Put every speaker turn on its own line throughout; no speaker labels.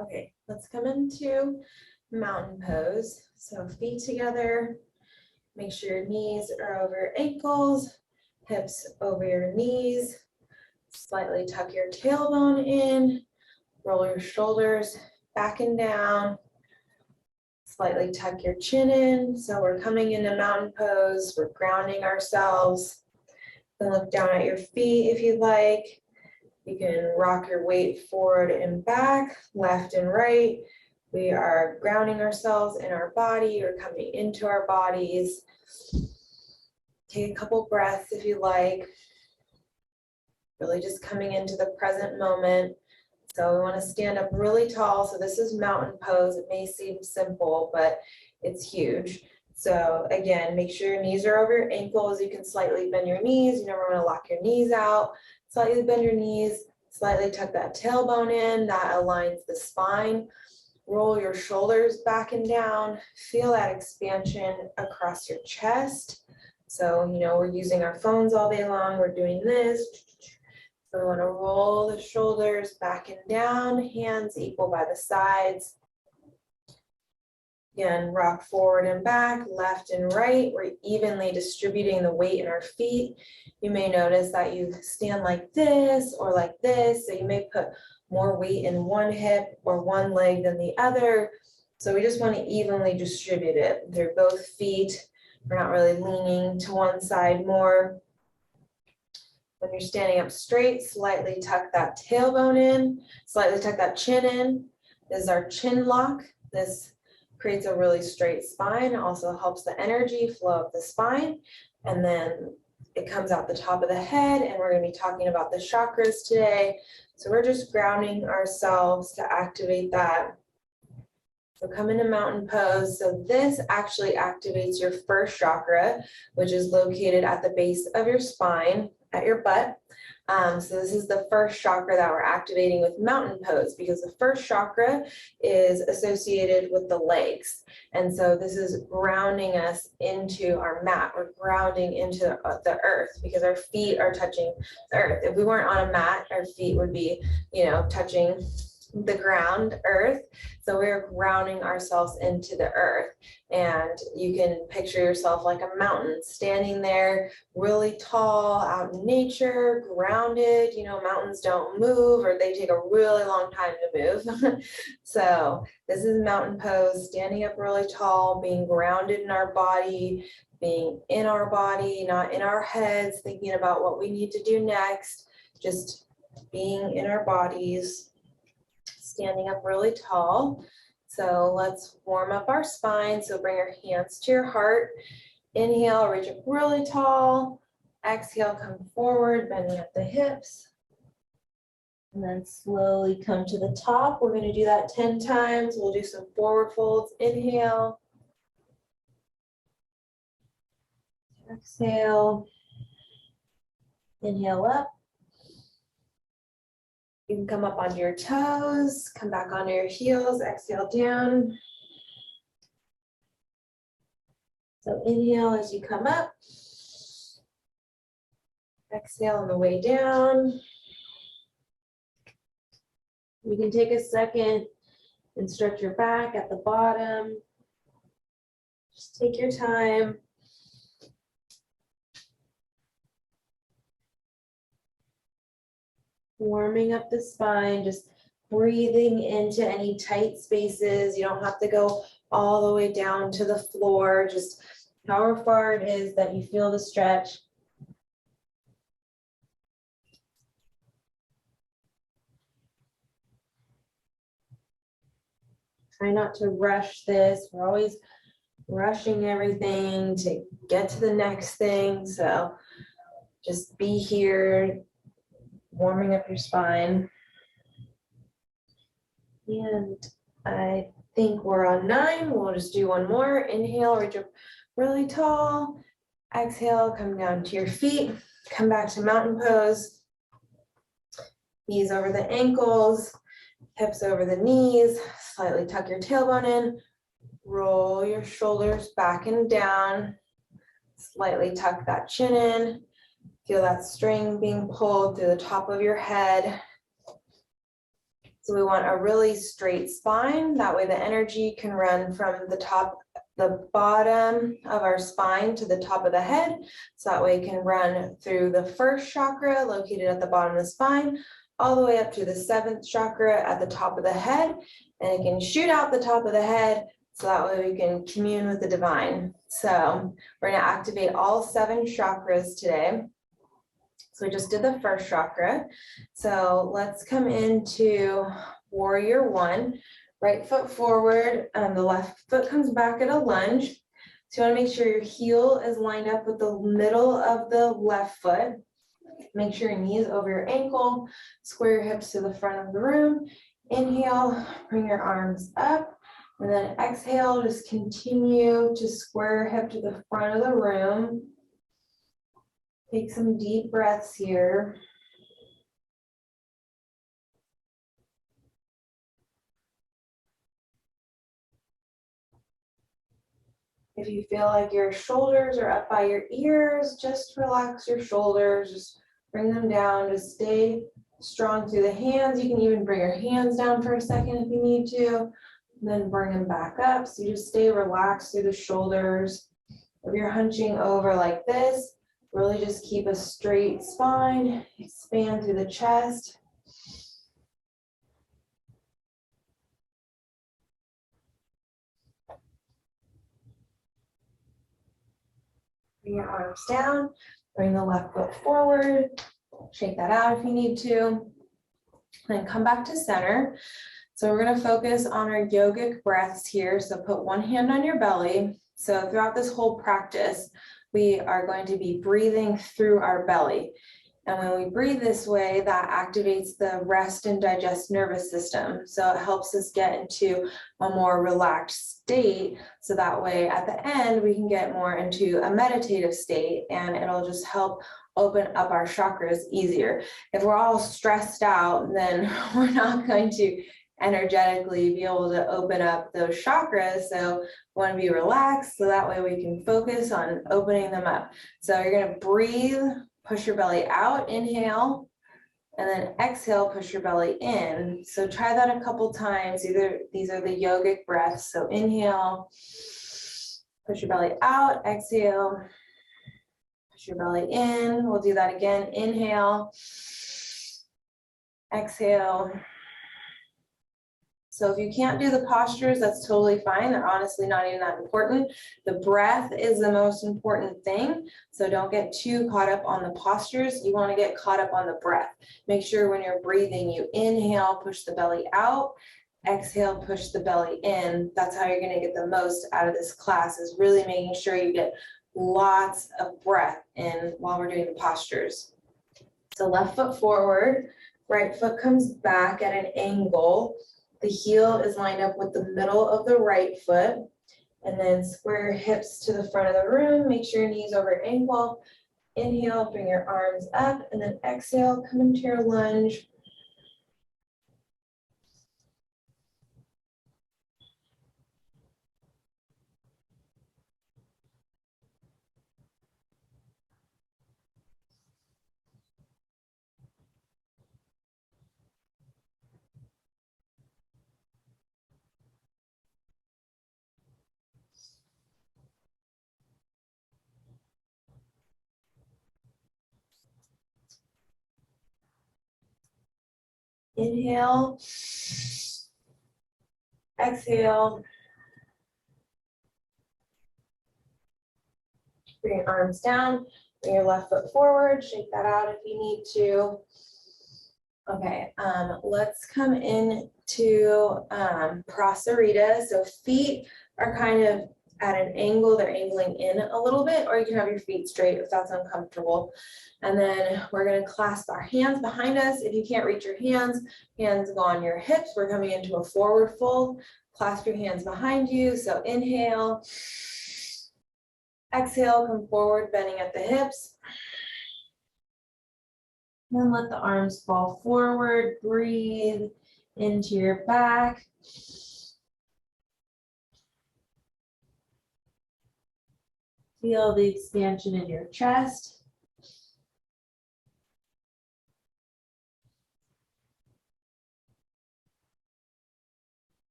Okay, let's come into mountain pose. So feet together, make sure your knees are over your ankles, hips over your knees, slightly tuck your tailbone in, roll your shoulders back and down, slightly tuck your chin in. So we're coming into mountain pose, we're grounding ourselves. You can look down at your feet if you'd like. You can rock your weight forward and back, left and right. We are grounding ourselves in our body or coming into our bodies. Take a couple breaths if you like. Really just coming into the present moment. So we want to stand up really tall. So this is mountain pose. It may seem simple, but it's huge. So again, make sure your knees are over your ankles. You can slightly bend your knees. You never want to lock your knees out. Slightly bend your knees, slightly tuck that tailbone in. That aligns the spine. Roll your shoulders back and down. Feel that expansion across your chest. So, we're using our phones all day long. We're doing this. So we want to roll the shoulders back and down, hands equal by the sides. Again, rock forward and back, left and right. We're evenly distributing the weight in our feet. You may notice that you stand like this or like this. So you may put more weight in one hip or one leg than the other. So we just want to evenly distribute it. They're both feet. We're not really leaning to one side more. When you're standing up straight, slightly tuck that tailbone in, slightly tuck that chin in. This is our chin lock. This creates a really straight spine, also helps the energy flow up the spine. And then it comes out the top of the head, and we're going to be talking about the chakras today. So we're just grounding ourselves to activate that. So come into mountain pose. So this actually activates your first chakra, which is located at the base of your spine, at your butt. So this is the first chakra that we're activating with mountain pose, because the first chakra is associated with the legs. And so this is grounding us into our mat. We're grounding into the earth because our feet are touching the earth. If we weren't on a mat, our feet would be, touching the ground, earth. So we're grounding ourselves into the earth. And you can picture yourself like a mountain standing there really tall out in nature, grounded. Mountains don't move, or they take a really long time to move. So this is mountain pose, standing up really tall, being grounded in our body, being in our body, not in our heads, thinking about what we need to do next, just being in our bodies. Standing up really tall. So let's warm up our spine. So bring your hands to your heart. Inhale, reach up really tall. Exhale, come forward, bending at the hips. And then slowly come to the top. We're going to do that 10 times. We'll do some forward folds. Inhale. Exhale. Inhale up. You can come up onto your toes, come back onto your heels, exhale down. So inhale as you come up. Exhale on the way down. You can take a second and stretch your back at the bottom. Just take your time. Warming up the spine, just breathing into any tight spaces. You don't have to go all the way down to the floor, just however far it is that you feel the stretch. Try not to rush this. We're always rushing everything to get to the next thing. So just be here, warming up your spine. And I think we're on 9. We'll just do one more. Inhale, reach up really tall. Exhale, come down to your feet. Come back to mountain pose. Knees over the ankles, hips over the knees. Slightly tuck your tailbone in. Roll your shoulders back and down. Slightly tuck that chin in. Feel that string being pulled through the top of your head. So we want a really straight spine. That way the energy can run from the bottom of our spine to the top of the head. So that way it can run through the first chakra located at the bottom of the spine, all the way up to the seventh chakra at the top of the head. And it can shoot out the top of the head. So that way we can commune with the divine. So we're going to activate all 7 chakras today. So we just did the first chakra. So let's come into Warrior 1. Right foot forward, the left foot comes back at a lunge. So you want to make sure your heel is lined up with the middle of the left foot. Make sure your knees over your ankle, square your hips to the front of the room. Inhale, bring your arms up. And then exhale, just continue to square your hip to the front of the room. Take some deep breaths here. If you feel like your shoulders are up by your ears, just relax your shoulders, just bring them down, just stay strong through the hands. You can even bring your hands down for a second if you need to, then bring them back up. So you just stay relaxed through the shoulders. If you're hunching over like this, really just keep a straight spine, expand through the chest. Bring your arms down, bring the left foot forward, shake that out if you need to, then come back to center. So we're going to focus on our yogic breaths here. So put one hand on your belly. So throughout this whole practice, we are going to be breathing through our belly. And when we breathe this way, that activates the rest and digest nervous system. So it helps us get into a more relaxed state. So that way at the end, we can get more into a meditative state, and it'll just help open up our chakras easier. If we're all stressed out, then we're not going to energetically be able to open up those chakras. So we want to be relaxed so that way we can focus on opening them up. So you're going to breathe, push your belly out, inhale, and then exhale, push your belly in. So try that a couple times. These are the yogic breaths. So inhale, push your belly out, exhale, push your belly in. We'll do that again. Inhale, exhale. So if you can't do the postures, that's totally fine. They're honestly not even that important. The breath is the most important thing. So don't get too caught up on the postures. You want to get caught up on the breath. Make sure when you're breathing, you inhale, push the belly out, exhale, push the belly in. That's how you're going to get the most out of this class, is really making sure you get lots of breath in while we're doing the postures. So left foot forward, right foot comes back at an angle. The heel is lined up with the middle of the right foot, and then square your hips to the front of the room. Make sure your knees over your ankle. Inhale, bring your arms up, and then exhale, come into your lunge. Inhale, exhale, bring your arms down, bring your left foot forward, shake that out if you need to. Okay, let's come into Prasarita. So feet are kind of at an angle, they're angling in a little bit, or you can have your feet straight if that's uncomfortable. And then we're going to clasp our hands behind us. If you can't reach your hands go on your hips. We're coming into a forward fold. Clasp your hands behind you. So inhale, exhale, come forward, bending at the hips. Then let the arms fall forward, breathe into your back. Feel the expansion in your chest.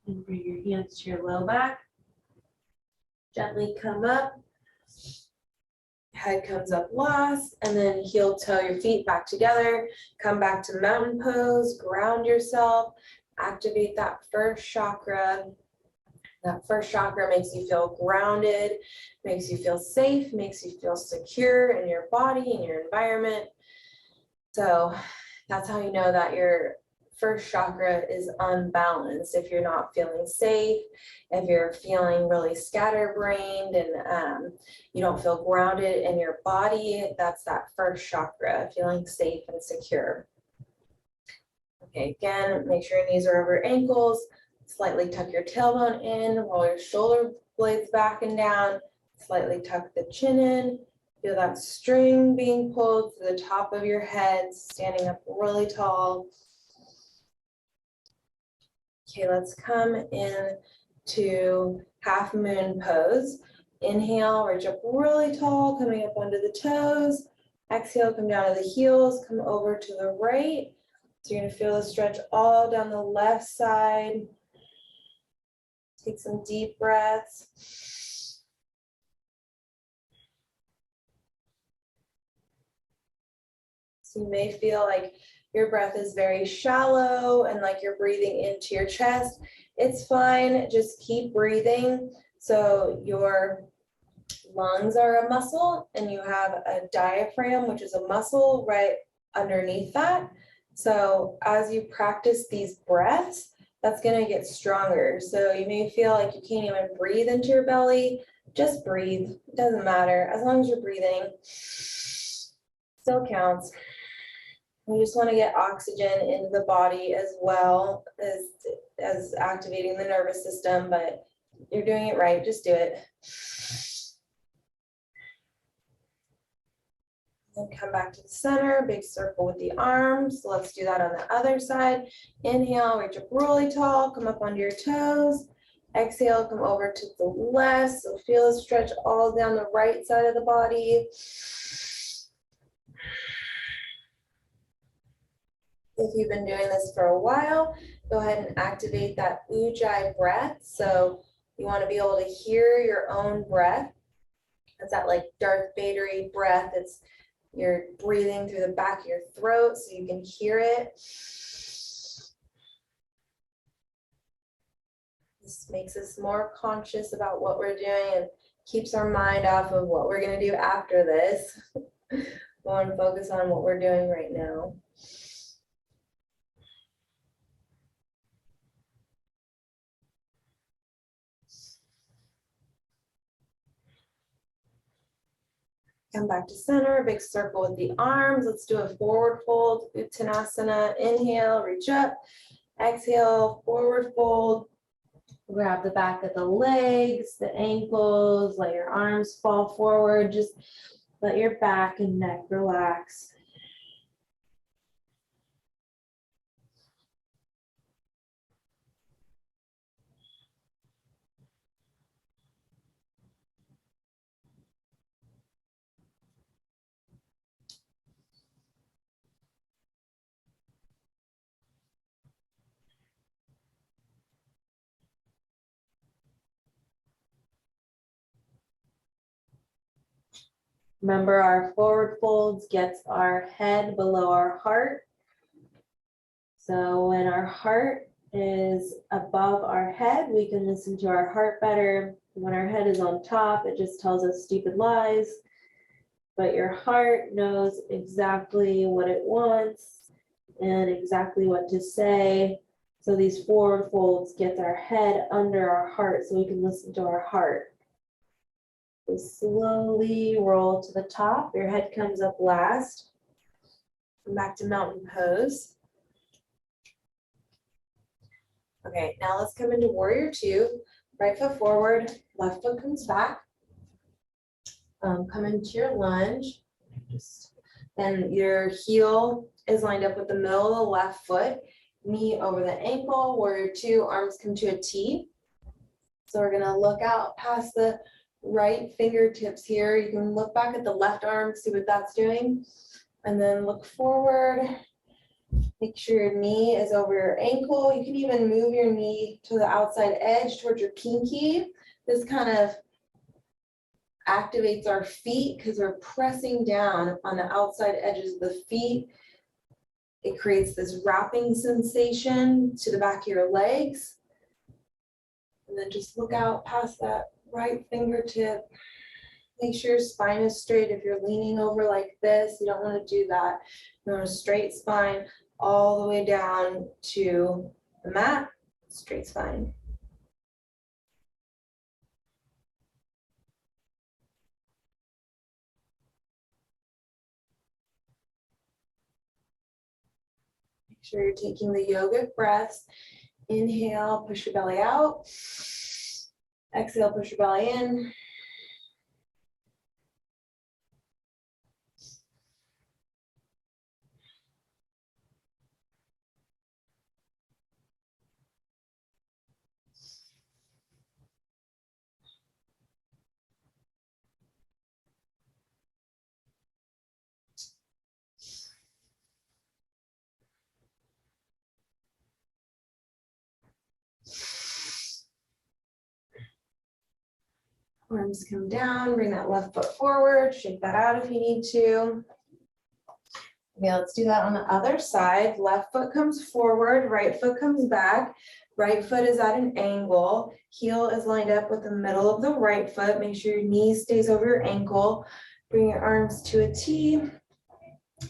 And bring your hands to your low back. Gently come up. Head comes up last, and then heel toe your feet back together. Come back to mountain pose, ground yourself, activate that first chakra. That first chakra makes you feel grounded, makes you feel safe, makes you feel secure in your body, in your environment. So that's how you know that your first chakra is unbalanced. If you're not feeling safe, if you're feeling really scatterbrained and you don't feel grounded in your body, that's that first chakra, feeling safe and secure. Okay, again, make sure your knees are over your ankles. Slightly tuck your tailbone in, roll your shoulder blades back and down, slightly tuck the chin in. Feel that string being pulled to the top of your head, standing up really tall. Okay, let's come in to half moon pose. Inhale, reach up really tall, coming up onto the toes. Exhale, come down to the heels, come over to the right. So you're gonna feel the stretch all down the left side. Take some deep breaths. So you may feel like your breath is very shallow and like you're breathing into your chest. It's fine, just keep breathing. So your lungs are a muscle and you have a diaphragm, which is a muscle right underneath that. So as you practice these breaths, that's gonna get stronger. So you may feel like you can't even breathe into your belly. Just breathe, it doesn't matter. As long as you're breathing, still counts. We just wanna get oxygen into the body as well as activating the nervous system, but you're doing it right, just do it. And come back to the center, big circle with the arms. So let's do that on the other side. Inhale, reach up really tall, come up onto your toes. Exhale, come over to the left. So feel the stretch all down the right side of the body. If you've been doing this for a while, go ahead and activate that Ujjayi breath. So you want to be able to hear your own breath. It's that like Darth Vader-y breath. You're breathing through the back of your throat so you can hear it. This makes us more conscious about what we're doing and keeps our mind off of what we're going to do after this. We want to focus on what we're doing right now. Come back to center, big circle with the arms. Let's do a forward fold, Uttanasana. Inhale, reach up. Exhale, forward fold. Grab the back of the legs, the ankles, let your arms fall forward. Just let your back and neck relax. Remember, our forward folds gets our head below our heart. So when our heart is above our head, we can listen to our heart better. When our head is on top, it just tells us stupid lies. But your heart knows exactly what it wants and exactly what to say. So these forward folds get our head under our heart so we can listen to our heart. So slowly roll to the top. Your head comes up last. Come back to mountain pose. Okay, now let's come into warrior two. Right foot forward, left foot comes back. Come into your lunge. Then your heel is lined up with the middle of the left foot. Knee over the ankle. Warrior two, arms come to a T. So we're gonna look out past the right fingertips here. You can look back at the left arm, see what that's doing. And then look forward. Make sure your knee is over your ankle. You can even move your knee to the outside edge towards your pinky. This kind of activates our feet because we're pressing down on the outside edges of the feet. It creates this wrapping sensation to the back of your legs. And then just look out past that right fingertip. Make sure your spine is straight. If you're leaning over like this, you don't want to do that. You want a straight spine all the way down to the mat, straight spine. Make sure you're taking the yogic breaths. Inhale, push your belly out. Exhale, push your belly in. Arms come down, bring that left foot forward, shake that out if you need to. Okay, let's do that on the other side. Left foot comes forward, right foot comes back. Right foot is at an angle. Heel is lined up with the middle of the right foot. Make sure your knee stays over your ankle. Bring your arms to a T.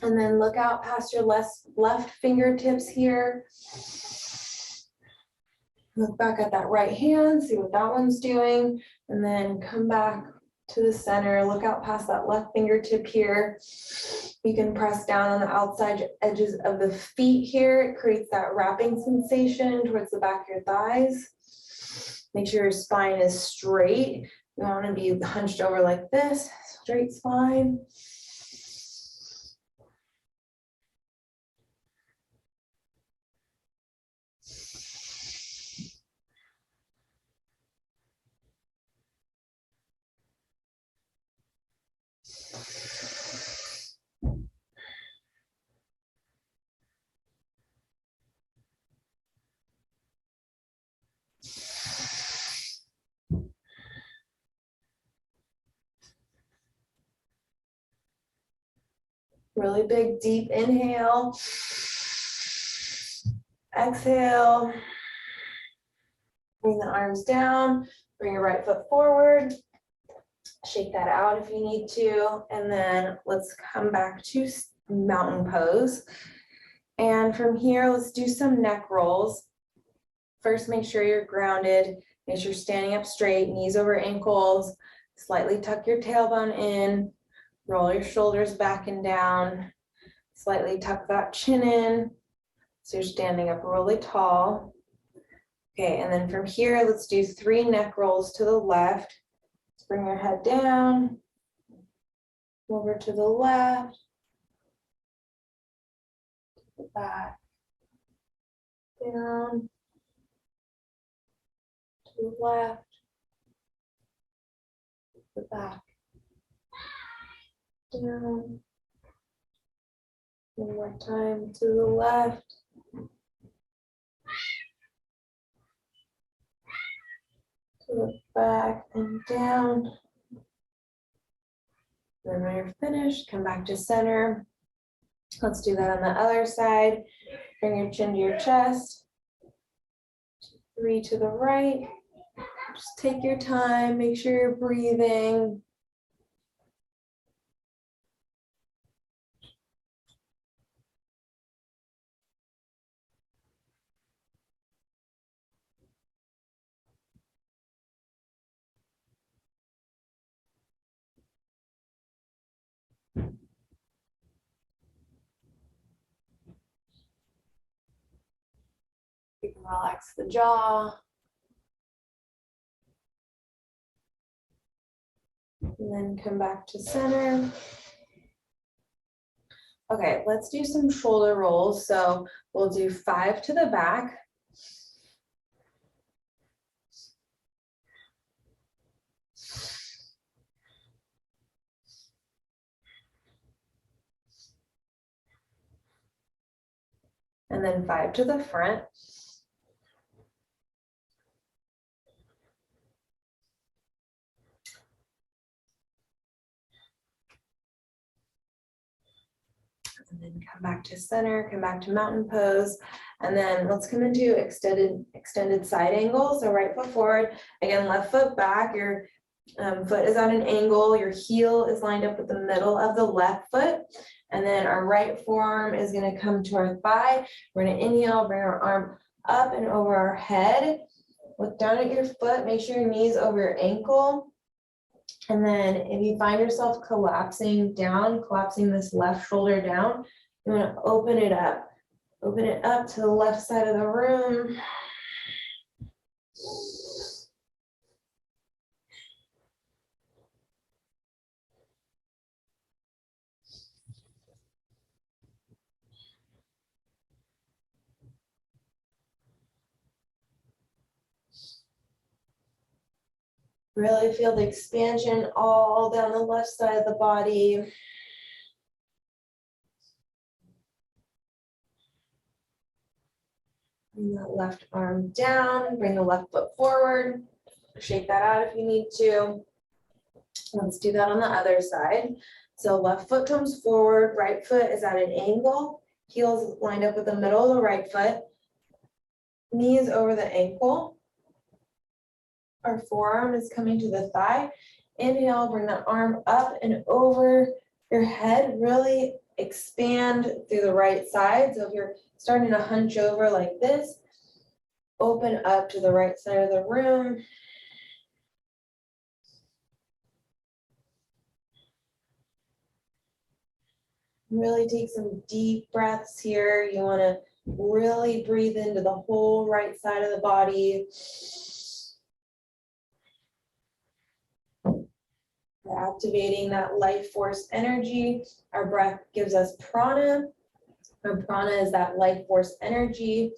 And then look out past your left fingertips here. Look back at that right hand, see what that one's doing, and then come back to the center. Look out past that left fingertip here. You can press down on the outside edges of the feet here. It creates that wrapping sensation towards the back of your thighs. Make sure your spine is straight. You want to be hunched over like this, straight spine. Really big, deep inhale. Exhale. Bring the arms down. Bring your right foot forward. Shake that out if you need to. And then let's come back to mountain pose. And from here, let's do some neck rolls. First, make sure you're grounded. Make sure you're standing up straight, knees over ankles. Slightly tuck your tailbone in. Roll your shoulders back and down. Slightly tuck that chin in. So you're standing up really tall. Okay, and then from here, let's do 3 neck rolls to the left. Let's bring your head down. Over to the left. To the back. Down. To the left. To the back. Down. One more time to the left. To the back and down. Then when you're finished, come back to center. Let's do that on the other side. Bring your chin to your chest. 3 to the right. Just take your time, make sure you're breathing. You can relax the jaw. And then come back to center. Okay, let's do some shoulder rolls. So we'll do 5 to the back. and then 5 to the front. And then come back to center, come back to mountain pose. And then let's come into extended side angle. So right foot forward, again, left foot back, your foot is at an angle, your heel is lined up with the middle of the left foot. And then our right forearm is gonna come to our thigh. We're gonna inhale, bring our arm up and over our head. Look down at your foot, make sure your knees over your ankle. And then if you find yourself collapsing down, collapsing this left shoulder down, you want to open it up. Open it up to the left side of the room. Really feel the expansion all down the left side of the body. Bring that left arm down, bring the left foot forward. Shake that out if you need to. Let's do that on the other side. So left foot comes forward, right foot is at an angle, heels lined up with the middle of the right foot, knees over the ankle. Our forearm is coming to the thigh. Inhale, bring that arm up and over your head. Really expand through the right side. So if you're starting to hunch over like this, open up to the right side of the room. Really take some deep breaths here. You want to really breathe into the whole right side of the body. We're activating that life force energy. Our breath gives us prana. Our prana is that life force energy.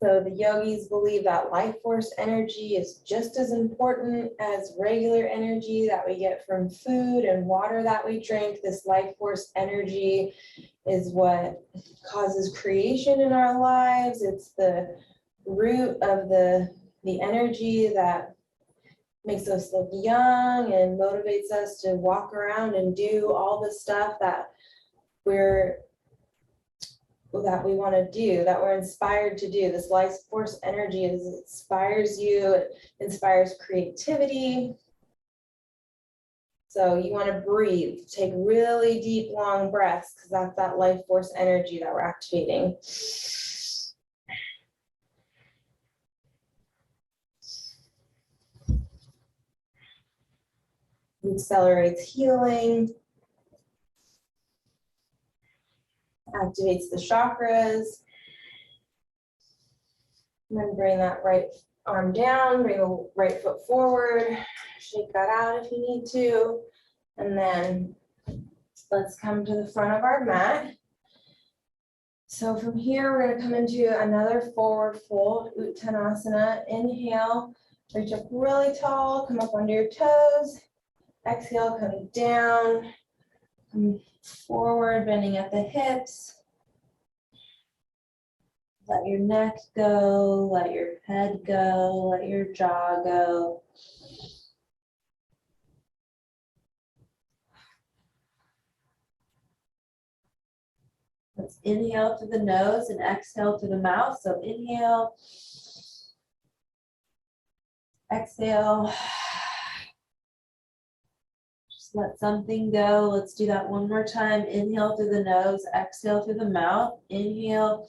So the yogis believe that life force energy is just as important as regular energy that we get from food and water that we drink. This life force energy is what causes creation in our lives. It's the root of the energy that makes us look young and motivates us to walk around and do all the stuff that we want to do, that we're inspired to do. This life force energy inspires you, it inspires creativity. So you want to breathe, take really deep, long breaths, because that's that life force energy that we're activating. It accelerates healing, activates the chakras. And then bring that right arm down, bring the right foot forward, shake that out if you need to. And then let's come to the front of our mat. So from here, we're going to come into another forward fold, Uttanasana. Inhale, reach up really tall, come up onto your toes. Exhale, come down, come forward, bending at the hips. Let your neck go, let your head go, let your jaw go. Let's inhale through the nose and exhale through the mouth. So inhale, exhale. Just let something go. Let's do that one more time. Inhale through the nose, exhale through the mouth. Inhale.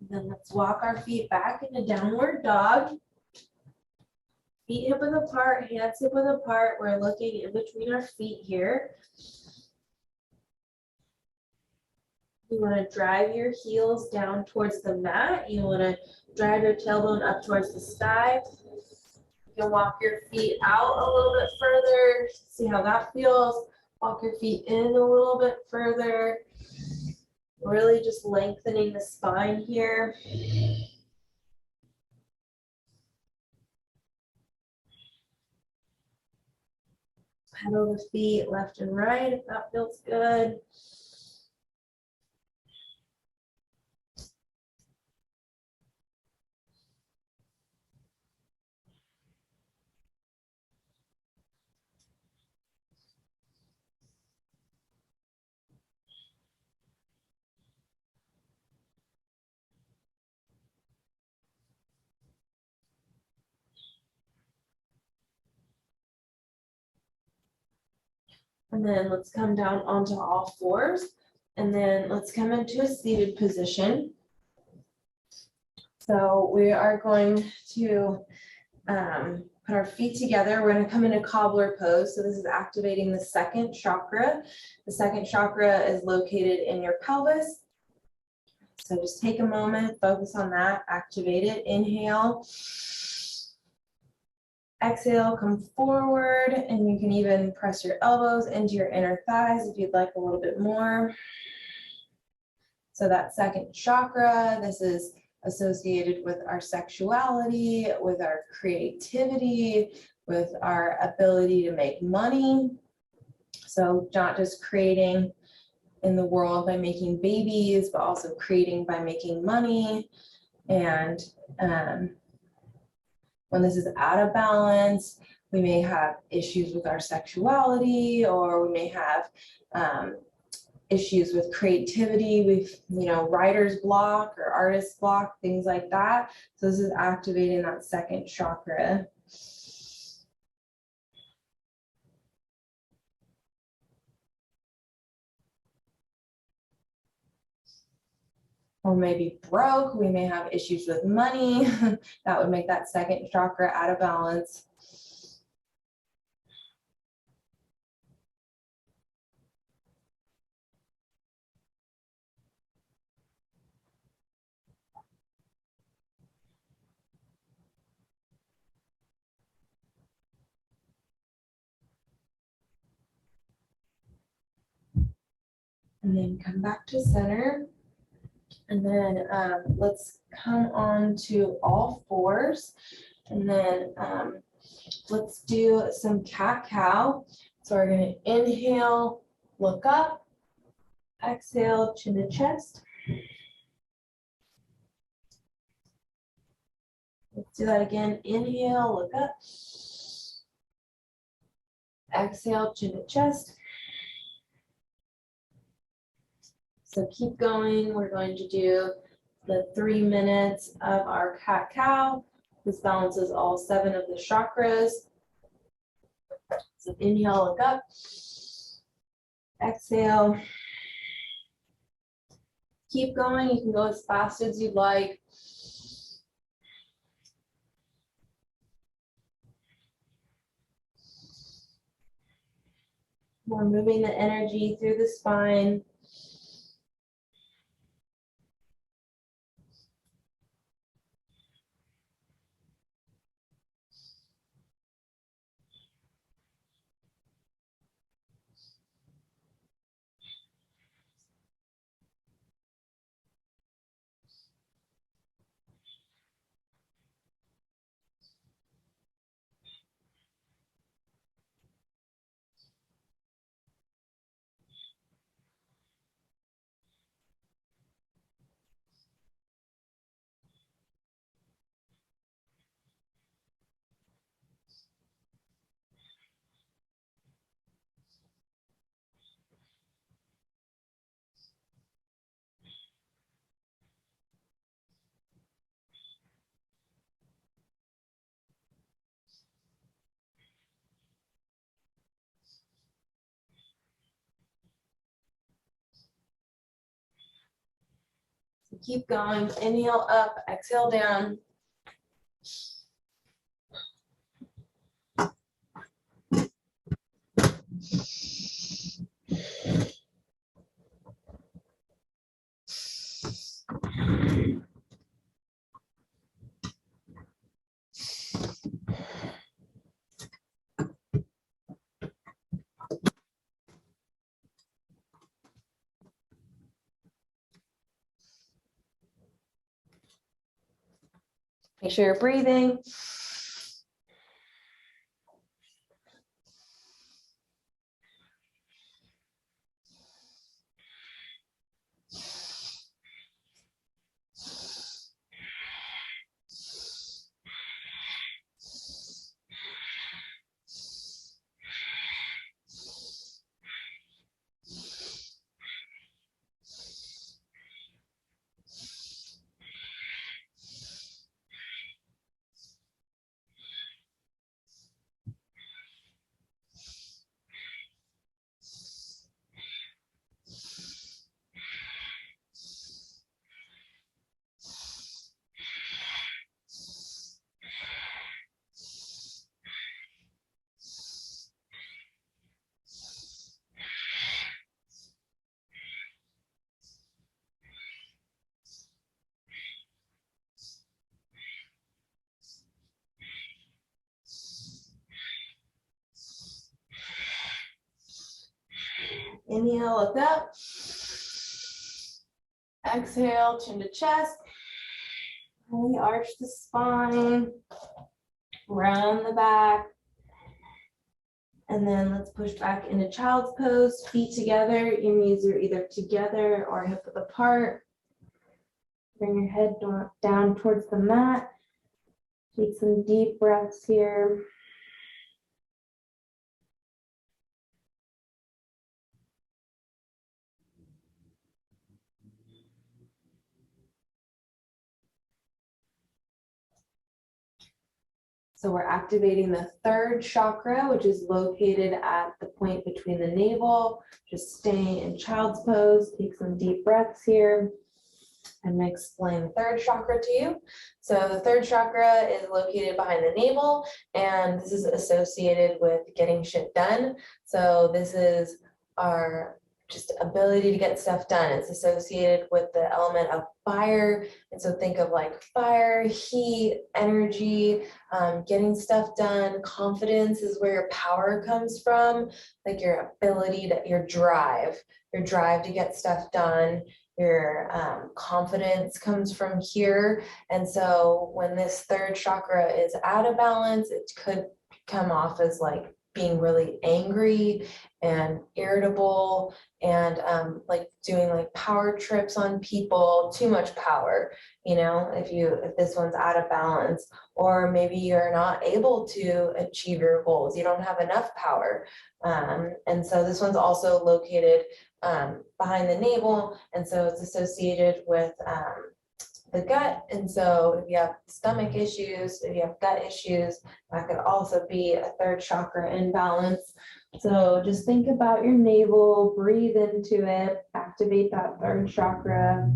Then let's walk our feet back into downward dog. Feet hip width apart, hands hip width apart. We're looking in between our feet here. You want to drive your heels down towards the mat. You want to drive your tailbone up towards the sky. You can walk your feet out a little bit further. See how that feels. Walk your feet in a little bit further. Really just lengthening the spine here. Pedal the feet left and right if that feels good. And then let's come down onto all fours. And then let's come into a seated position. So we are going to put our feet together. We're going to come into cobbler pose. So this is activating the second chakra. The second chakra is located in your pelvis. So just take a moment, focus on that, activate it. Inhale. Exhale, come forward, and you can even press your elbows into your inner thighs if you'd like a little bit more. So that second chakra, this is associated with our sexuality, with our creativity, with our ability to make money. So not just creating in the world by making babies, but also creating by making money. And when this is out of balance, we may have issues with our sexuality, or we may have issues with creativity. Writer's block or artist block, things like that. So this is activating that second chakra. Or maybe broke, we may have issues with money. That would make that second chakra out of balance. And then come back to center. And then let's come on to all fours. And then let's do some cat-cow. So we're going to inhale, look up, exhale, chin to chest. Let's do that again. Inhale, look up. Exhale, chin to chest. So keep going. We're going to do the 3 minutes of our cat-cow. This balances all 7 of the chakras. So inhale, look up. Exhale. Keep going. You can go as fast as you'd like. We're moving the energy through the spine. Keep going. Inhale up, exhale down. sure you're breathing. Inhale, look up. Exhale, chin to chest. Really arch the spine. Round the back. And then let's push back into child's pose. Feet together. Your knees are either together or hip width apart. Bring your head down towards the mat. Take some deep breaths here. So we're activating the third chakra, which is located at the point between the navel. Just stay in child's pose. Take some deep breaths here. I'm going to explain the third chakra to you. So the third chakra is located behind the navel, and this is associated with getting shit done. So this is our just ability to get stuff done. It's associated with the element of fire. And so think of like fire, heat, energy, getting stuff done. Confidence is where your power comes from, like your ability to, your drive to get stuff done. Your confidence comes from here. And so when this third chakra is out of balance, it could come off as like being really angry and irritable and like doing like power trips on people, too much power, you know, if this one's out of balance, or maybe you're not able to achieve your goals, you don't have enough power. And so this one's also located behind the navel, and so it's associated with the gut. And so if you have stomach issues, if you have gut issues, that could also be a third chakra imbalance. So just think about your navel, breathe into it, activate that third chakra.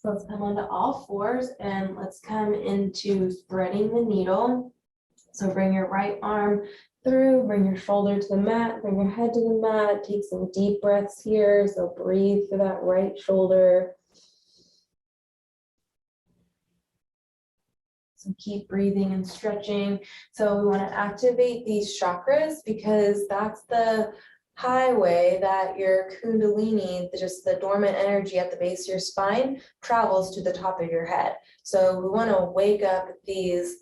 So let's come onto all fours and let's come into threading the needle. So bring your right arm through, bring your shoulder to the mat, bring your head to the mat, take some deep breaths here. So breathe through that right shoulder. So keep breathing and stretching. So we want to activate these chakras because that's the highway that your kundalini, just the dormant energy at the base of your spine, travels to the top of your head. So we want to wake up these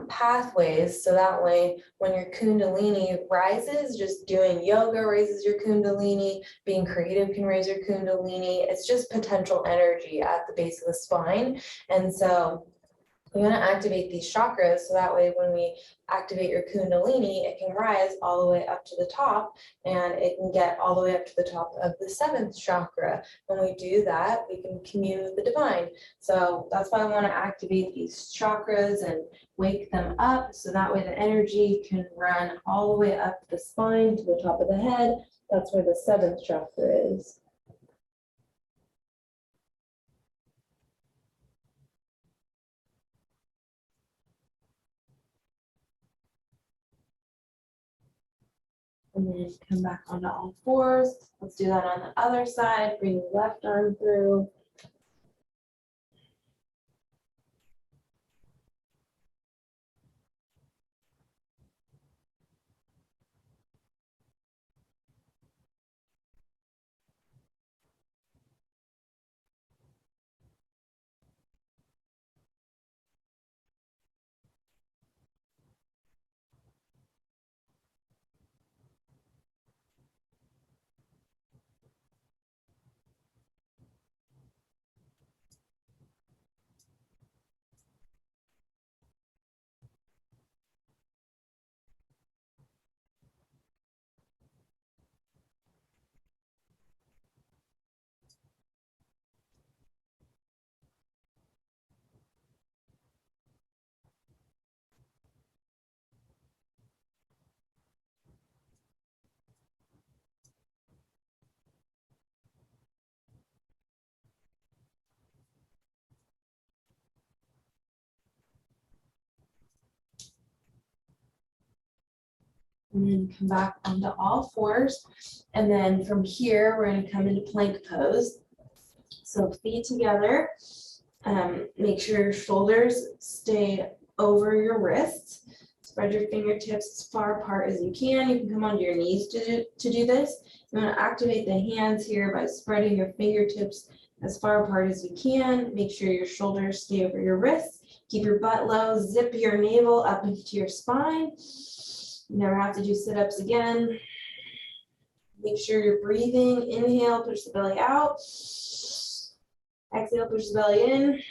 pathways, so that way when your kundalini rises, just doing yoga raises your kundalini, being creative can raise your kundalini. It's just potential energy at the base of the spine. And so We want to activate these chakras so that way when we activate your Kundalini, it can rise all the way up to the top and it can get all the way up to the top of the seventh chakra. When we do that, we can commune with the divine. So that's why I want to activate these chakras and wake them up so that way the energy can run all the way up the spine to the top of the head. That's where the seventh chakra is. And then come back onto all fours. Let's do that on the other side. Bring the left arm through. And then come back onto all fours. And then from here, we're going to come into plank pose. So feet together. Make sure your shoulders stay over your wrists. Spread your fingertips as far apart as you can. You can come onto your knees to do this. You want to activate the hands here by spreading your fingertips as far apart as you can. Make sure your shoulders stay over your wrists. Keep your butt low. Zip your navel up into your spine. You never have to do sit-ups again. Make sure you're breathing. Inhale, push the belly out. Exhale, push the belly in.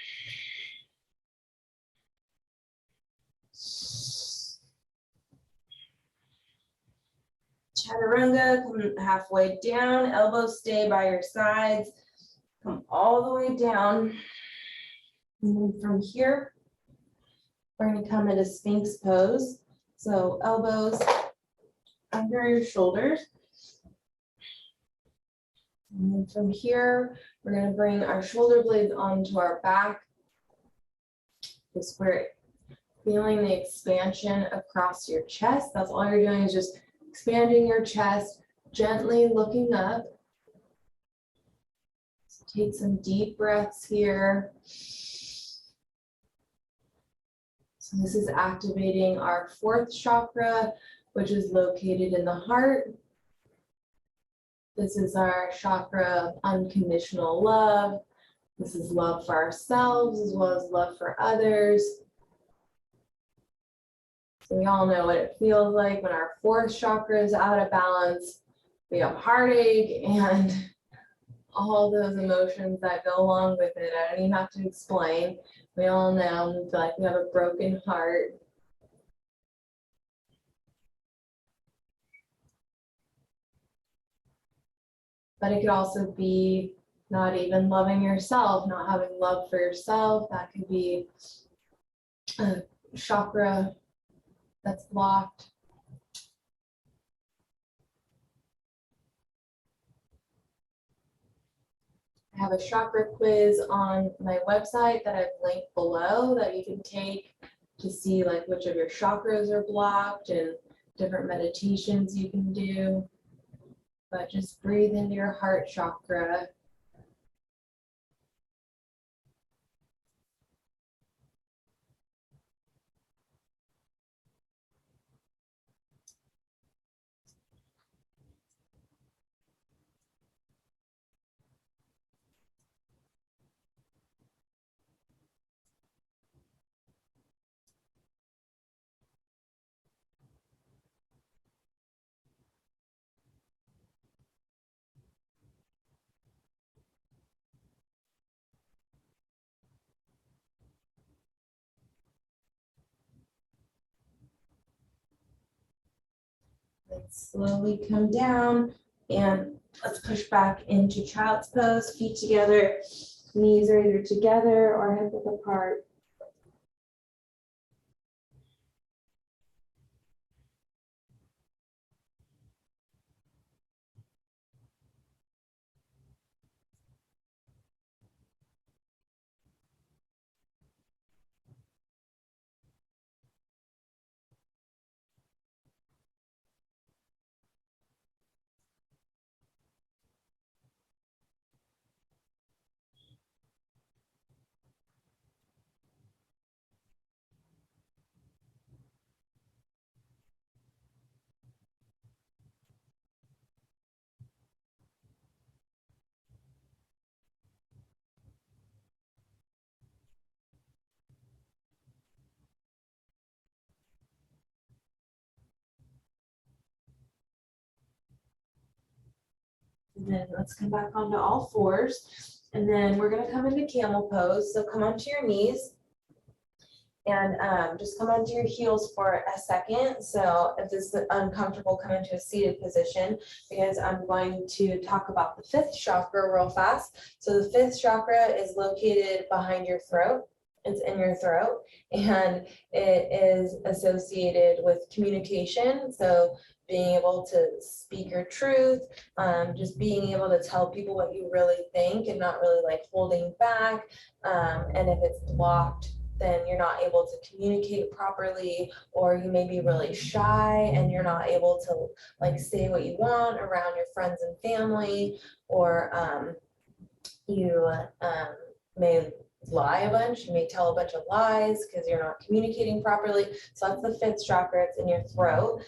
Chaturanga, come halfway down. Elbows stay by your sides. Come all the way down. And then from here, we're going to come into Sphinx Pose. So elbows under your shoulders. And then from here, we're going to bring our shoulder blades onto our back. Just where feeling the expansion across your chest. That's all you're doing is just expanding your chest, gently looking up. So take some deep breaths here. So this is activating our fourth chakra, which is located in the heart. This is our chakra of unconditional love. This is love for ourselves as well as love for others. So we all know what it feels like when our fourth chakra is out of balance. We have heartache and all those emotions that go along with it. I don't even have to explain. We all know we feel like we have a broken heart. But it could also be not even loving yourself, not having love for yourself. That could be a chakra that's blocked. I have a chakra quiz on my website that I've linked below that you can take to see like which of your chakras are blocked and different meditations you can do. But just breathe into your heart chakra. Let's slowly come down and let's push back into Child's Pose, feet together, knees are either together or hip width apart. And then let's come back onto all fours. And then we're gonna come into camel pose. So come onto your knees and just come onto your heels for a second. So if this is uncomfortable, come into a seated position because I'm going to talk about the fifth chakra real fast. So the fifth chakra is located behind your throat. It's in your throat and it is associated with communication. So being able to speak your truth, just being able to tell people what you really think and not really like holding back. And if it's blocked, then you're not able to communicate properly, or you may be really shy and you're not able to like say what you want around your friends and family, or you may lie a bunch, you may tell a bunch of lies because you're not communicating properly. So that's the fifth chakra, it's in your throat.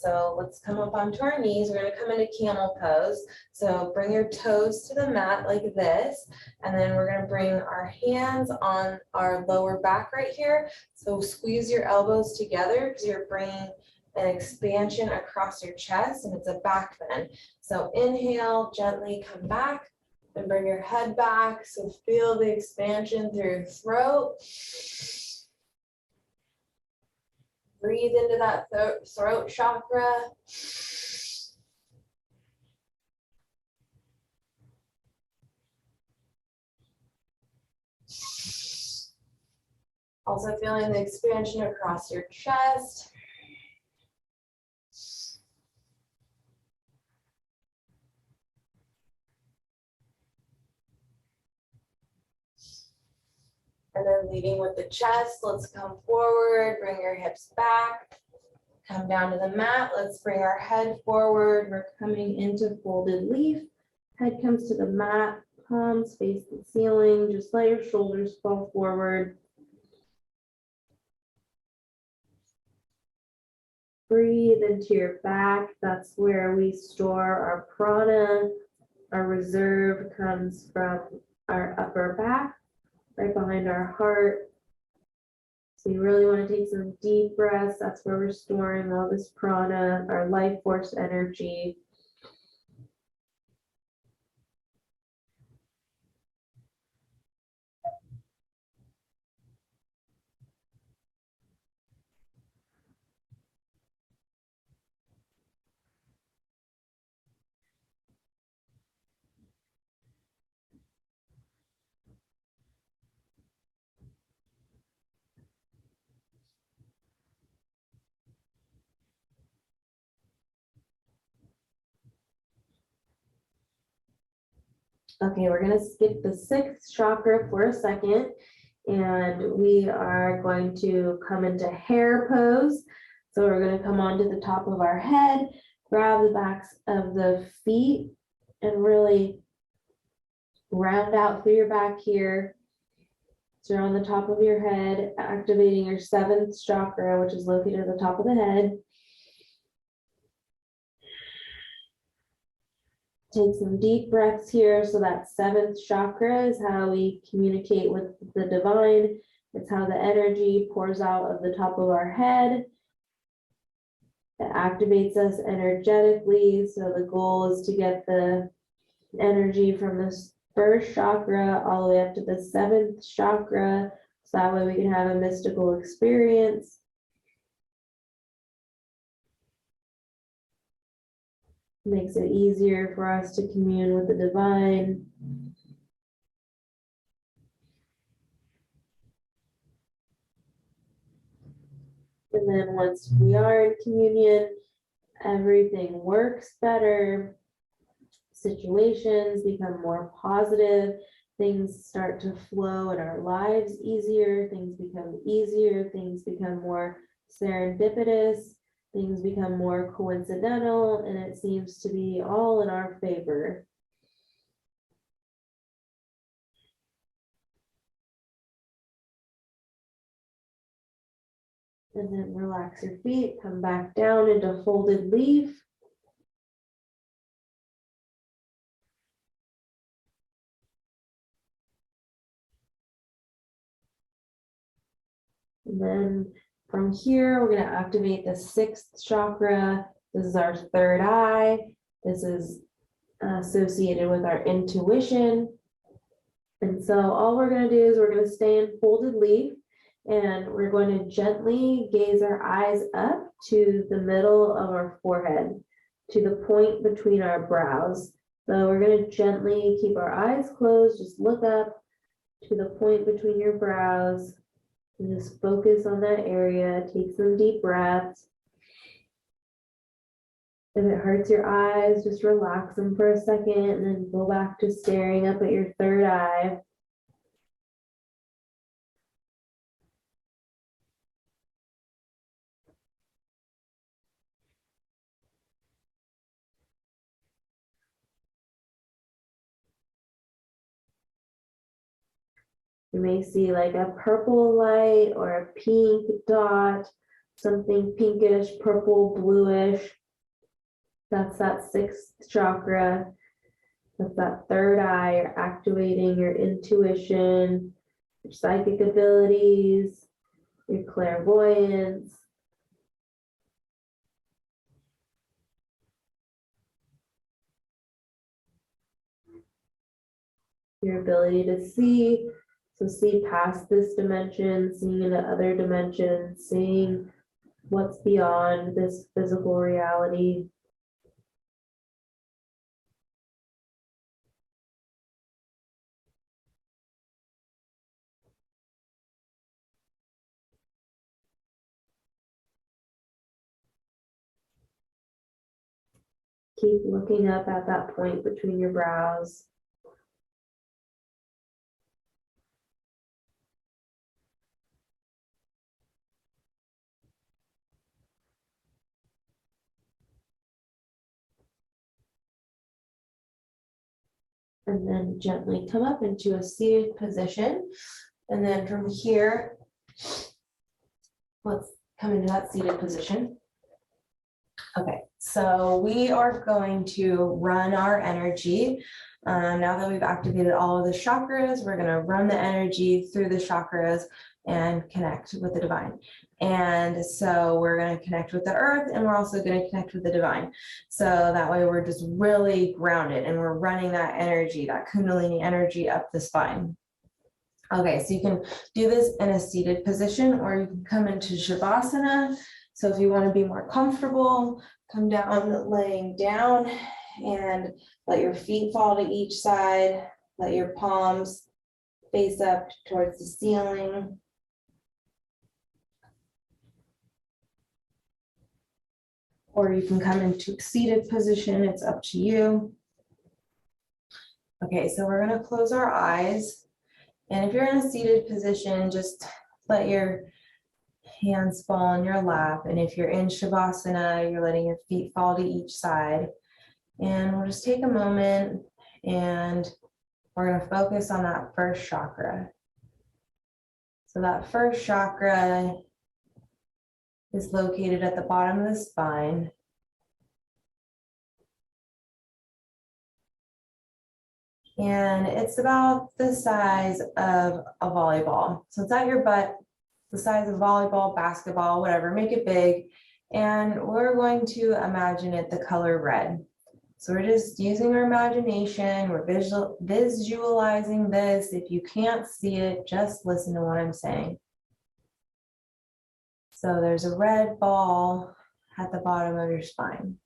So let's come up onto our knees. We're gonna come into camel pose. So bring your toes to the mat like this, and then we're gonna bring our hands on our lower back right here. So squeeze your elbows together because you're bringing an expansion across your chest and it's a back bend. So inhale, gently come back. And bring your head back, so feel the expansion through your throat. Breathe into that throat chakra. Also feeling the expansion across your chest. And then leading with the chest, let's come forward, bring your hips back, come down to the mat. Let's bring our head forward. We're coming into folded leaf. Head comes to the mat, palms face the ceiling. Just let your shoulders fall forward. Breathe into your back. That's where we store our prana. Our reserve comes from our upper back, right behind our heart. So you really want to take some deep breaths. That's where we're storing all this prana, our life force energy. Okay, we're going to skip the sixth chakra for a second, and we are going to come into hare pose. So we're going to come onto the top of our head, grab the backs of the feet, and really round out through your back here. So you're on the top of your head, activating your seventh chakra, which is located at the top of the head. Take some deep breaths here. So that seventh chakra is how we communicate with the divine. It's how the energy pours out of the top of our head. It activates us energetically. So the goal is to get the energy from this first chakra all the way up to the seventh chakra. So that way we can have a mystical experience.
Makes it easier for us to commune with the divine. And then once we are in communion, everything works better. Situations become more positive. Things start to flow in our lives easier. Things become easier. Things become more serendipitous. Things become more coincidental, and it seems to be all in our favor. And then relax your feet, come back down into folded leaf. And then from here, we're going to activate the sixth chakra. This is our third eye. This is associated with our intuition. And so all we're going to do is we're going to stay in folded leaf, and we're going to gently gaze our eyes up to the middle of our forehead, to the point between our brows. So we're going to gently keep our eyes closed, just look up to the point between your brows, and just focus on that area. Take some deep breaths. If it hurts your eyes, just relax them for a second and then go back to staring up at your third eye. You may see like a purple light or a pink dot, something pinkish, purple, bluish. That's that sixth chakra. That's that third eye. You're activating your intuition, your psychic abilities, your clairvoyance. Your ability to see. So see past this dimension, seeing into other dimensions, seeing what's beyond this physical reality. Keep looking up at that point between your brows. And then gently come up into a seated position. And then from here, let's come into that seated position. Okay, so we are going to run our energy. Now that we've activated all of the chakras, we're going to run the energy through the chakras and connect with the divine. And so we're going to connect with the earth, and we're also going to connect with the divine. So that way we're just really grounded and we're running that energy, that Kundalini energy up the spine. Okay, so you can do this in a seated position, or you can come into Shavasana. So if you want to be more comfortable, come down laying down and let your feet fall to each side. Let your palms face up towards the ceiling. Or you can come into a seated position, it's up to you. Okay, so we're going to close our eyes. And if you're in a seated position, just let your hands fall on your lap. And if you're in Shavasana, you're letting your feet fall to each side. And we'll just take a moment and we're going to focus on that first chakra. So that first chakra is located at the bottom of the spine. And it's about the size of a volleyball. So it's at your butt, the size of volleyball, basketball, whatever, make it big. And we're going to imagine it the color red. So we're just using our imagination, we're visualizing this. If you can't see it, just listen to what I'm saying. So there's a red ball at the bottom of your spine.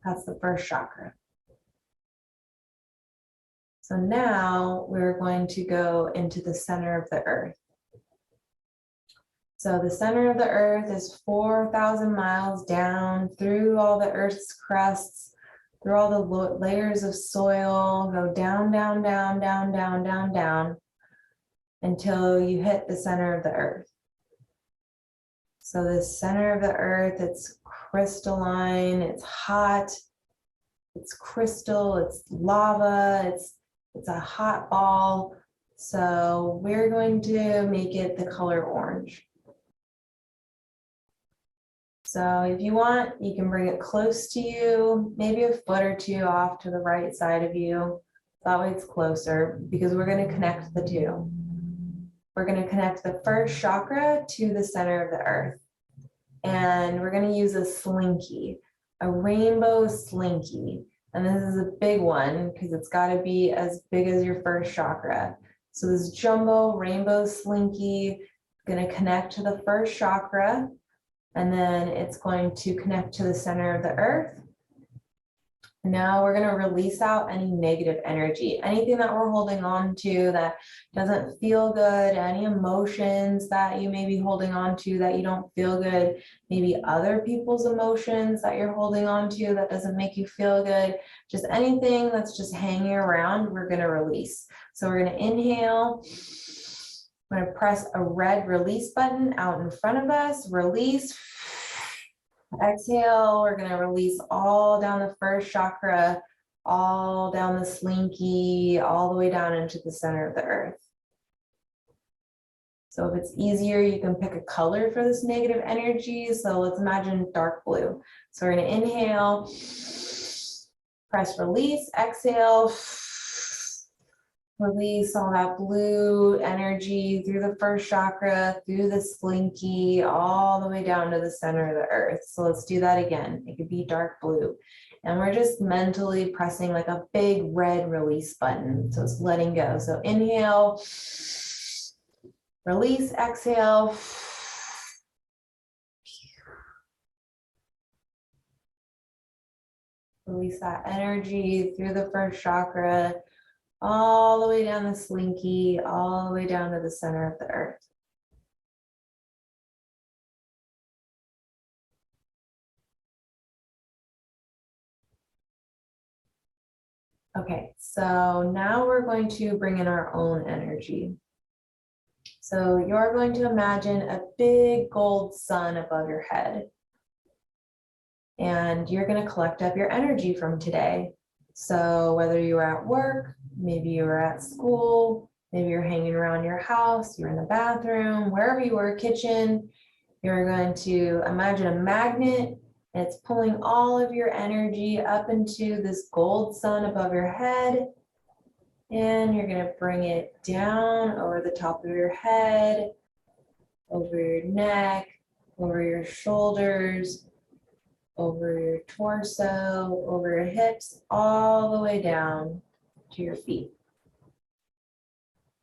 That's the first chakra. So now we're going to go into the center of the earth. So the center of the earth is 4,000 miles down through all the earth's crusts, through all the layers of soil, go down, down, down, down, down, down, down, until you hit the center of the earth. So the center of the earth, it's crystalline, it's hot, it's crystal, it's lava, it's a hot ball. So we're going to make it the color orange. So if you want, you can bring it close to you, maybe a foot or two off to the right side of you. That way it's closer, because we're going to connect the two. We're going to connect the first chakra to the center of the earth. And we're going to use a slinky, a rainbow slinky. And this is a big one because it's got to be as big as your first chakra. So this jumbo rainbow slinky is going to connect to the first chakra. And then it's going to connect to the center of the earth. Now we're going to release out any negative energy, anything that we're holding on to that doesn't feel good, any emotions that you may be holding on to that you don't feel good, maybe other people's emotions that you're holding on to that doesn't make you feel good, just anything that's just hanging around, we're going to release. So we're going to inhale. I'm going to press a red release button out in front of us, release. Exhale, we're going to release all down the first chakra, all down the slinky, all the way down into the center of the earth. So if it's easier, you can pick a color for this negative energy. So let's imagine dark blue. So we're going to inhale, press release, exhale, release all that blue energy through the first chakra, through the slinky, all the way down to the center of the earth. So let's do that again. It could be dark blue. And we're just mentally pressing like a big red release button. So it's letting go. So inhale, release, exhale. Release that energy through the first chakra, all the way down the slinky, all the way down to the center of the earth. Okay, so now we're going to bring in our own energy. So you're going to imagine a big gold sun above your head. And you're going to collect up your energy from today. So whether you were at work, maybe you were at school, maybe you're hanging around your house, you're in the bathroom, wherever you were, kitchen, you're going to imagine a magnet, and it's pulling all of your energy up into this gold sun above your head. And you're going to bring it down over the top of your head, over your neck, over your shoulders, over your torso, over your hips, all the way down to your feet.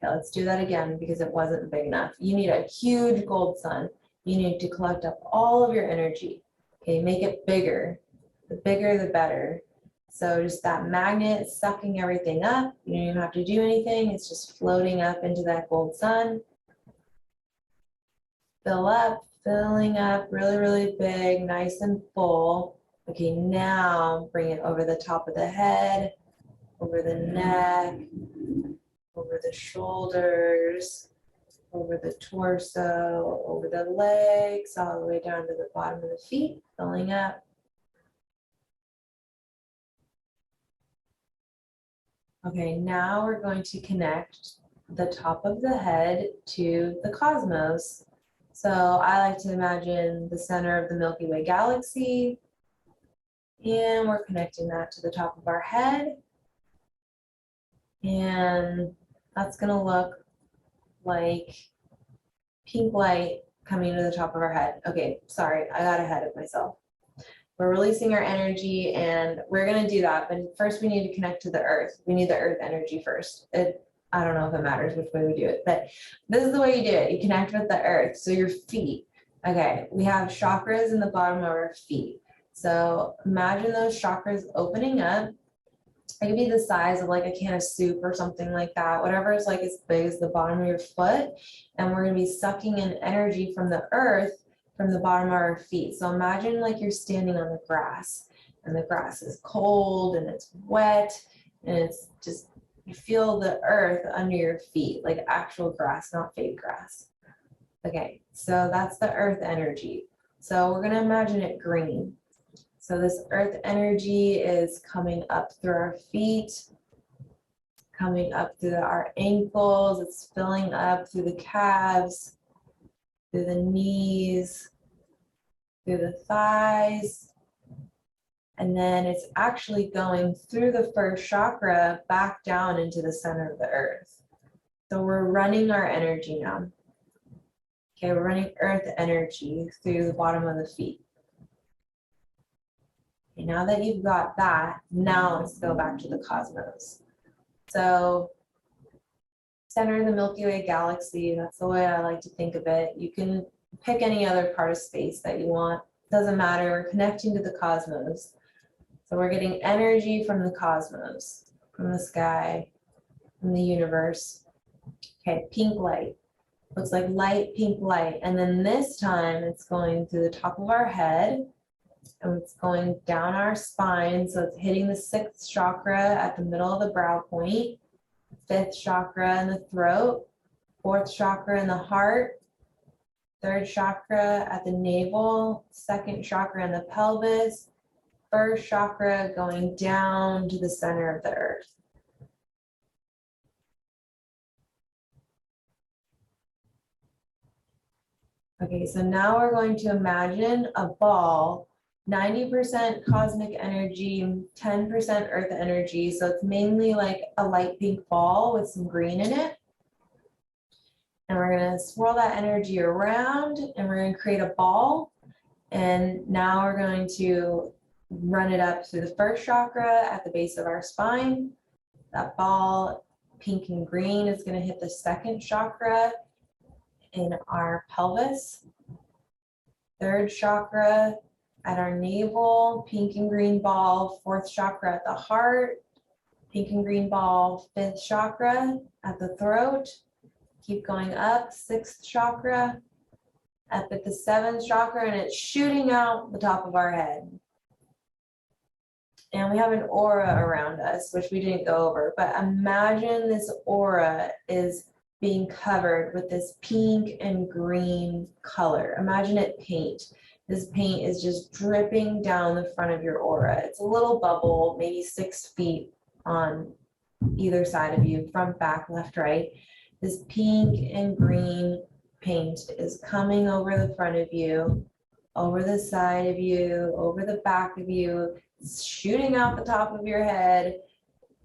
Okay, let's do that again because it wasn't big enough. You need a huge gold sun. You need to collect up all of your energy. Okay, make it bigger. The bigger, the better. So just that magnet sucking everything up. You don't even have to do anything. It's just floating up into that gold sun. Fill up. Filling up really, really big, nice and full. Okay, now bring it over the top of the head, over the neck, over the shoulders, over the torso, over the legs, all the way down to the bottom of the feet, filling up. Okay, now we're going to connect the top of the head to the cosmos. So I like to imagine the center of the Milky Way galaxy, and we're connecting that to the top of our head. And that's going to look like pink light coming to the top of our head. Okay, sorry, I got ahead of myself. We're releasing our energy, and we're going to do that. But first, we need to connect to the earth. We need the earth energy first. I don't know if it matters which way we do it, but this is the way you do it. You connect with the earth. So your feet. Okay, we have chakras in the bottom of our feet. So imagine those chakras opening up. It could be the size of like a can of soup or something like that, whatever is like as big as the bottom of your foot. And we're going to be sucking in energy from the earth from the bottom of our feet. So imagine like you're standing on the grass and the grass is cold and it's wet and it's just, you feel the earth under your feet, like actual grass, not fake grass. Okay, so that's the earth energy. So we're going to imagine it green. So this earth energy is coming up through our feet, coming up through our ankles. It's filling up through the calves, through the knees, through the thighs. And then it's actually going through the first chakra back down into the center of the earth. So we're running our energy now. Okay, we're running earth energy through the bottom of the feet. Okay, now that you've got that, now let's go back to the cosmos. So center of the Milky Way galaxy, that's the way I like to think of it. You can pick any other part of space that you want. Doesn't matter, we're connecting to the cosmos. So we're getting energy from the cosmos, from the sky, from the universe. Okay, pink light. Looks like light pink light. And then this time it's going through the top of our head and it's going down our spine. So it's hitting the sixth chakra at the middle of the brow point, fifth chakra in the throat, fourth chakra in the heart, third chakra at the navel, second chakra in the pelvis, first chakra going down to the center of the earth. Okay, so now we're going to imagine a ball, 90% cosmic energy, 10% earth energy. So it's mainly like a light pink ball with some green in it. And we're going to swirl that energy around and we're going to create a ball. And now we're going to run it up through the first chakra at the base of our spine. That ball, pink and green, is going to hit the second chakra in our pelvis. Third chakra at our navel, pink and green ball, fourth chakra at the heart, pink and green ball, fifth chakra at the throat. Keep going up, sixth chakra, up at the seventh chakra, and it's shooting out the top of our head. And we have an aura around us, which we didn't go over, but imagine this aura is being covered with this pink and green color. Imagine it paint. This paint is just dripping down the front of your aura. It's a little bubble, maybe 6 feet on either side of you, front, back, left, right. This pink and green paint is coming over the front of you, over the side of you, over the back of you. It's shooting out the top of your head,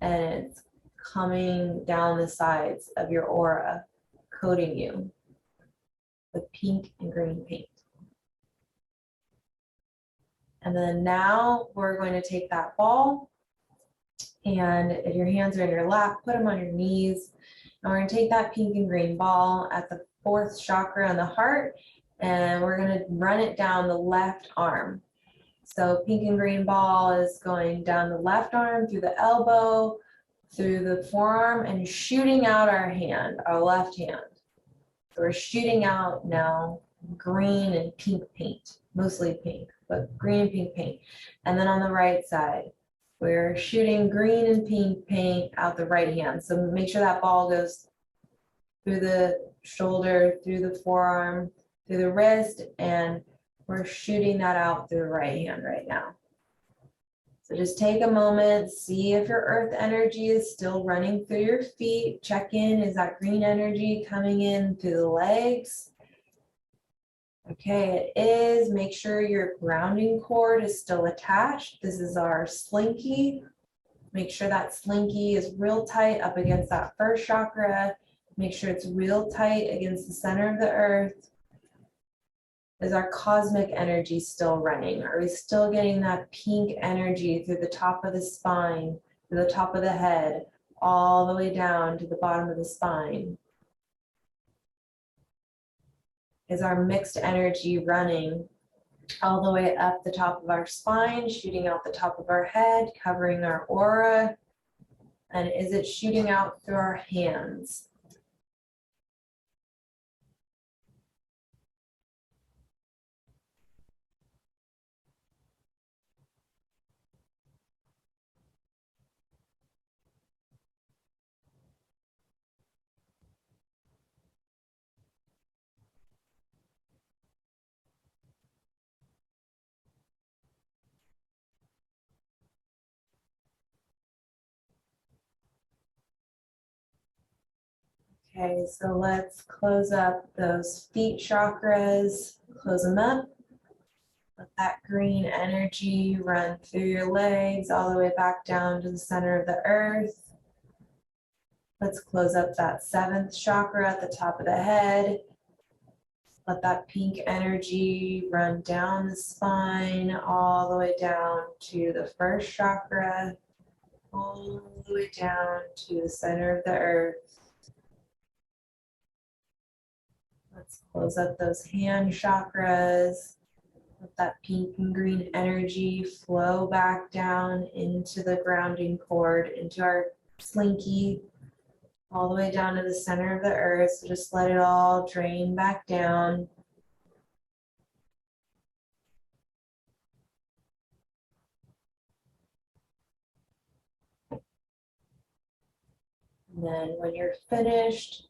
and it's coming down the sides of your aura, coating you with pink and green paint. And then now we're going to take that ball, and if your hands are in your lap, put them on your knees. And we're going to take that pink and green ball at the fourth chakra in the heart, and we're going to run it down the left arm. So pink and green ball is going down the left arm, through the elbow, through the forearm, and shooting out our hand, our left hand. So we're shooting out now green and pink paint, mostly pink, but green and pink paint. And then on the right side, we're shooting green and pink paint out the right hand. So make sure that ball goes through the shoulder, through the forearm, through the wrist, and we're shooting that out through the right hand right now. So just take a moment, see if your earth energy is still running through your feet. Check in, is that green energy coming in through the legs? Okay, it is. Make sure your grounding cord is still attached. This is our slinky. Make sure that slinky is real tight up against that first chakra. Make sure it's real tight against the center of the earth. Is our cosmic energy still running? Are we still getting that pink energy through the top of the spine, through the top of the head, all the way down to the bottom of the spine? Is our mixed energy running all the way up the top of our spine, shooting out the top of our head, covering our aura. And is it shooting out through our hands? Okay, so let's close up those feet chakras, close them up. Let that green energy run through your legs all the way back down to the center of the earth. Let's close up that seventh chakra at the top of the head. Let that pink energy run down the spine, all the way down to the first chakra, all the way down to the center of the earth. Let's close up those hand chakras. Let that pink and green energy flow back down into the grounding cord, into our slinky, all the way down to the center of the earth. So just let it all drain back down. And then when you're finished,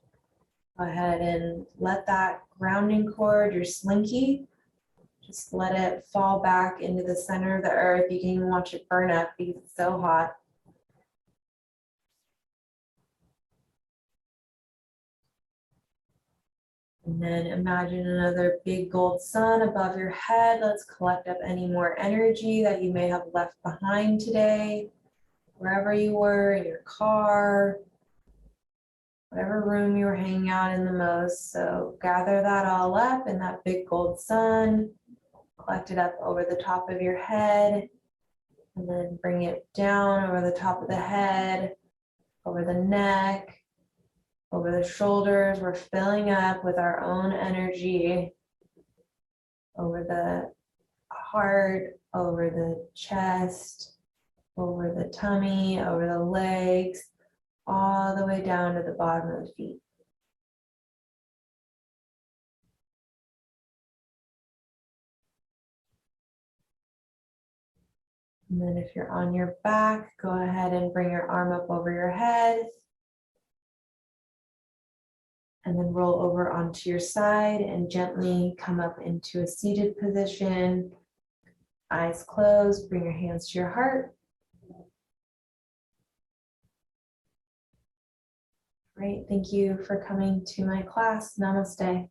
go ahead and let that grounding cord, your slinky, just let it fall back into the center of the earth. You can even watch it burn up because it's so hot. And then imagine another big gold sun above your head. Let's collect up any more energy that you may have left behind today, wherever you were, in your car, whatever room you were hanging out in the most. So gather that all up in that big gold sun, collect it up over the top of your head, and then bring it down over the top of the head, over the neck, over the shoulders. We're filling up with our own energy over the heart, over the chest, over the tummy, over the legs, all the way down to the bottom of the feet. And then if you're on your back, go ahead and bring your arm up over your head. And then roll over onto your side and gently come up into a seated position. Eyes closed, bring your hands to your heart. Great, thank you for coming to my class. Namaste.